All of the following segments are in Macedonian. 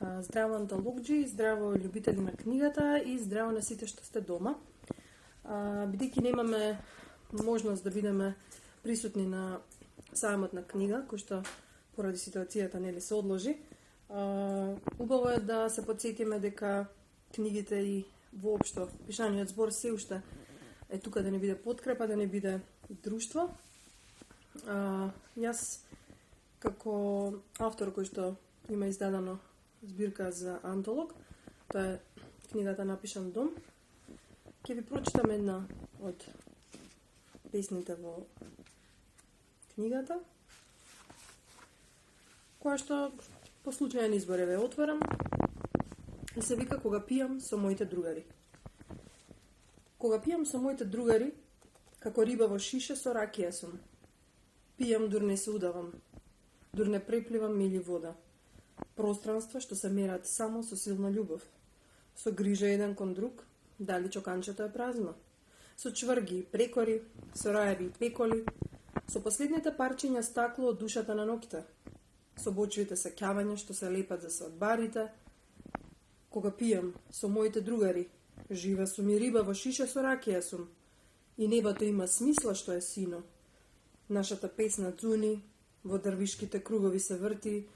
Здраво антологџи, здраво љубители на книгата и здраво на сите што сте дома. Бидејќи немаме можност да бидеме присутни на сајмот на книга, кој што поради ситуацијата нели се одложи, убаво е да се потсетиме дека книгите и воопшто пишаниот збор се уште е тука да не биде подкрепа, да не биде друштво. Јас како автор кој што има издадено збирка за антолог, тоа е книгата Напишан дом, ќе ви прочитам една од песните во книгата, која што по случајен избор ве отворам и се вика Кога пијам со моите другари. Кога пијам со моите другари, како риба во шише со ракија сум. Пијам дур не се удавам, дур не препливам мили вода. Пространства што се мерат само со силна љубов. Со грижа еден кон друг, дали чоканчето е празно. Со чврги, прекори, со раеви и пеколи, со последните парчиња стакло од душата на ноќта, со бочвите сеќавања што се лепат за свадбарите. Кога пијам со моите другари, жива сум и риба во шише со ракија сум, и небото има смисла што е сино. Нашата песна цуни, во дрвишките кругови се врти,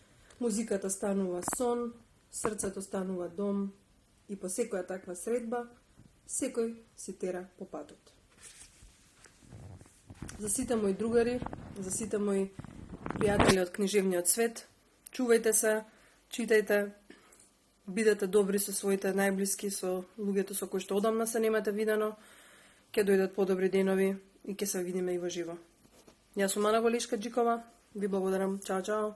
музиката станува сон, срцето станува дом, и по секоја таква средба, секој си тера по патот. За сите мои другари, за сите мои пријатели од книжевниот свет, чувајте се, читајте, бидете добри со своите најблиски, со луѓето со кои што одамна се немате видено, ќе дојдат подобри денови и ќе се видиме и во живо. Јас сум Ана Голешка-Џикова, ви благодарам, чао, чао.